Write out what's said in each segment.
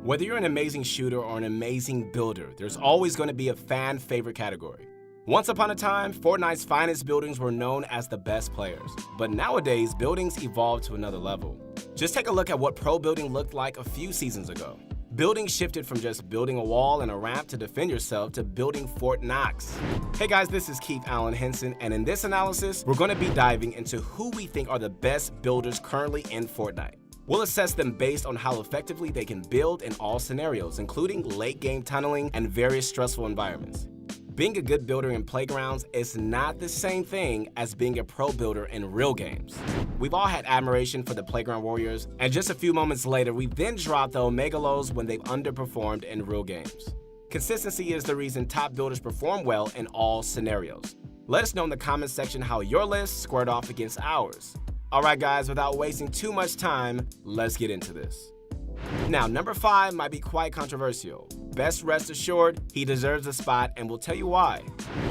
Whether you're an amazing shooter or an amazing builder, there's always going to be a fan favorite category. Once upon a time, Fortnite's finest buildings were known as the best players. But nowadays, buildings evolved to another level. Just take a look at what pro building looked like a few seasons ago. Building shifted from just building a wall and a ramp to defend yourself to building Fort Knox. Hey guys, this is Keith Allen Henson, and in this analysis, we're going to be diving into who we think are the best builders currently in Fortnite. We'll assess them based on how effectively they can build in all scenarios, including late game tunneling and various stressful environments. Being a good builder in playgrounds is not the same thing as being a pro builder in real games. We've all had admiration for the playground warriors, and just a few moments later, we then drop the Omega lows when they've underperformed in real games. Consistency is the reason top builders perform well in all scenarios. Let us know in the comments section how your list squared off against ours. Alright guys, without wasting too much time, let's get into this. Now, number 5 might be quite controversial. Best rest assured, he deserves a spot, and we'll tell you why.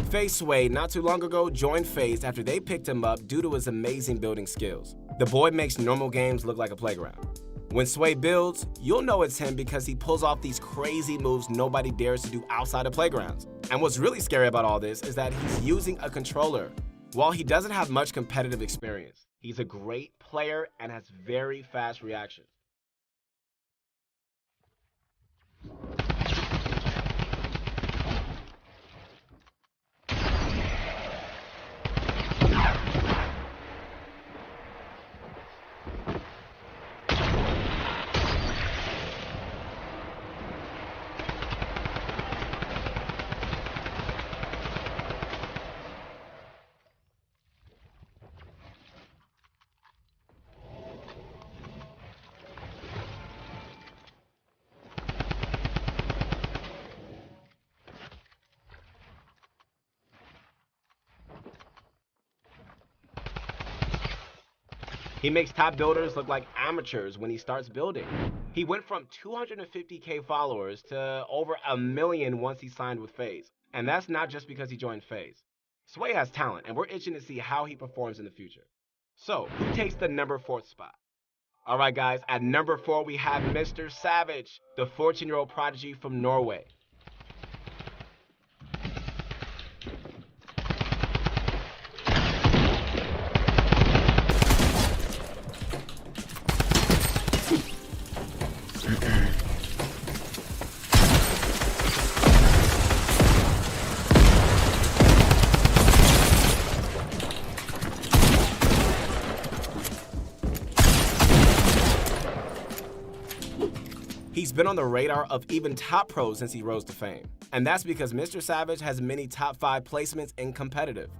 FaZe Sway not too long ago joined FaZe after they picked him up due to his amazing building skills. The boy makes normal games look like a playground. When Sway builds, you'll know it's him because he pulls off these crazy moves nobody dares to do outside of playgrounds. And what's really scary about all this is that he's using a controller. While he doesn't have much competitive experience, he's a great player and has very fast reactions. He makes top builders look like amateurs when he starts building. He went from 250k followers to over 1 million once he signed with FaZe. And that's not just because he joined FaZe. Sway has talent, and we're itching to see how he performs in the future. So, who takes the number 4th spot? Alright guys, at number 4 we have Mr. Savage, the 14-year-old prodigy from Norway. He's been on the radar of even top pros since he rose to fame. And that's because Mr. Savage has many top 5 placements in competitive.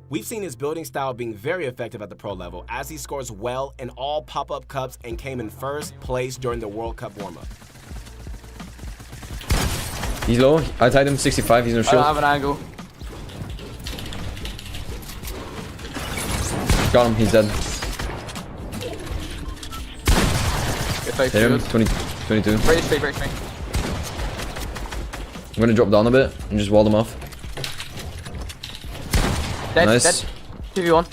We've seen his building style being very effective at the pro level as he scores well in all pop-up cups and came in first place during the World Cup warm-up. He's low. I tied him 65. He's no shield. I don't have an angle. Got him. He's dead. Hit him. 22. Raise me. I'm gonna drop down a bit and just wall them off. Dead, nice. Dead. 2v1.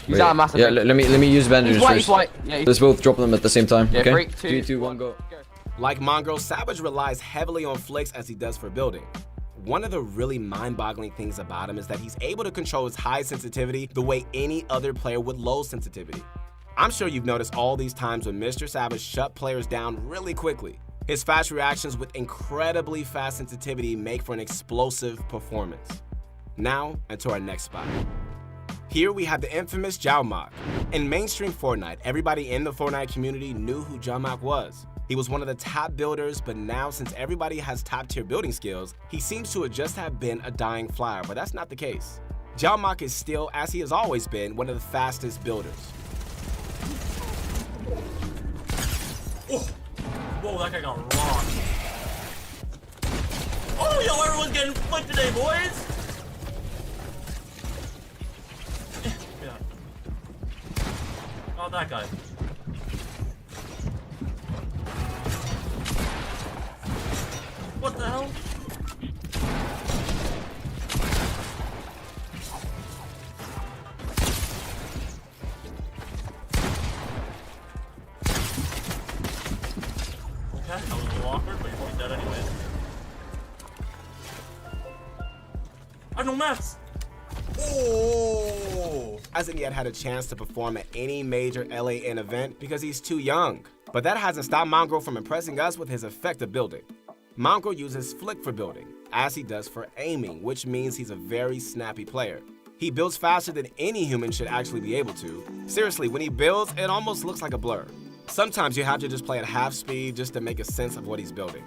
He's out of massive. Yeah, let me use bandages first. He's white. Yeah, Let's both drop them at the same time. Yeah, okay? 3, 2, 1, go. Like Mongrel, Savage relies heavily on flicks as he does for building. One of the really mind-boggling things about him is that he's able to control his high sensitivity the way any other player would low sensitivity. I'm sure you've noticed all these times when Mr. Savage shut players down really quickly. His fast reactions with incredibly fast sensitivity make for an explosive performance. Now, into our next spot. Here we have the infamous Xiaomok. In mainstream Fortnite, everybody in the Fortnite community knew who Xiaomok was. He was one of the top builders, but now since everybody has top-tier building skills, he seems to just have been a dying flyer, but that's not the case. Xiaomok is still, as he has always been, one of the fastest builders. Oh. Whoa, that guy got rocked. Oh, yo, everyone's getting flipped today, boys! Yeah. Oh, that guy. What the hell? that. That was a little awkward, but you're probably dead anyway. I know maths. Oh! Hasn't yet had a chance to perform at any major LAN event because he's too young. But that hasn't stopped Mongrel from impressing us with his effective building. Mongrel uses flick for building, as he does for aiming, which means he's a very snappy player. He builds faster than any human should actually be able to. Seriously, when he builds, it almost looks like a blur. Sometimes you have to just play at half speed just to make a sense of what he's building.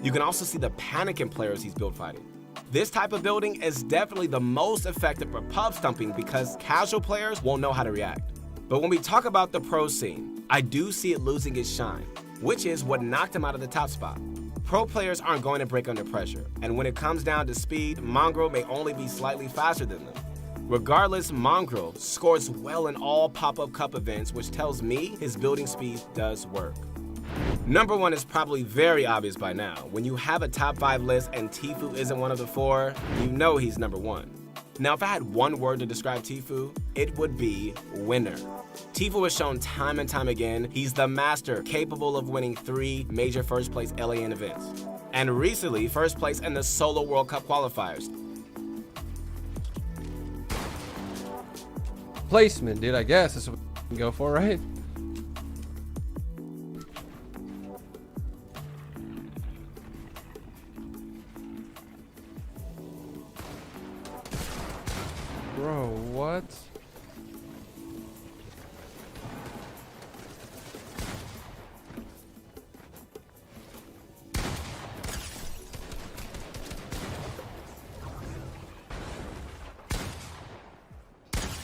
You can also see the panic in players he's build fighting. This type of building is definitely the most effective for pub stumping because casual players won't know how to react. But when we talk about the pro scene, I do see it losing its shine, which is what knocked him out of the top spot. Pro players aren't going to break under pressure, and when it comes down to speed, Mongrel may only be slightly faster than them. Regardless, Mongrel scores well in all pop-up cup events, which tells me his building speed does work. Number 1 is probably very obvious by now. When you have a top 5 list and Tfue isn't one of the 4, you know he's number 1. Now, if I had one word to describe Tfue, it would be winner. Tfue has shown time and time again he's the master capable of winning 3 major first place LAN events. And recently, first place in the Solo World Cup qualifiers. Placement, dude, I guess that's what we can go for, right? Bro, what?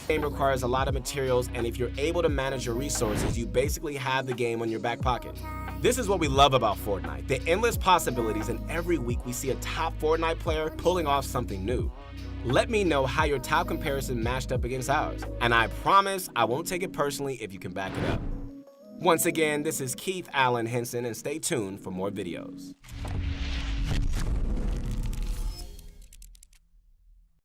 Game requires a lot of materials, and if you're able to manage your resources, you basically have the game on your back pocket. This is what we love about Fortnite, the endless possibilities, and every week we see a top Fortnite player pulling off something new. Let me know how your top comparison matched up against ours, and I promise I won't take it personally if you can back it up. Once again, this is Keith Allen Henson, and stay tuned for more videos.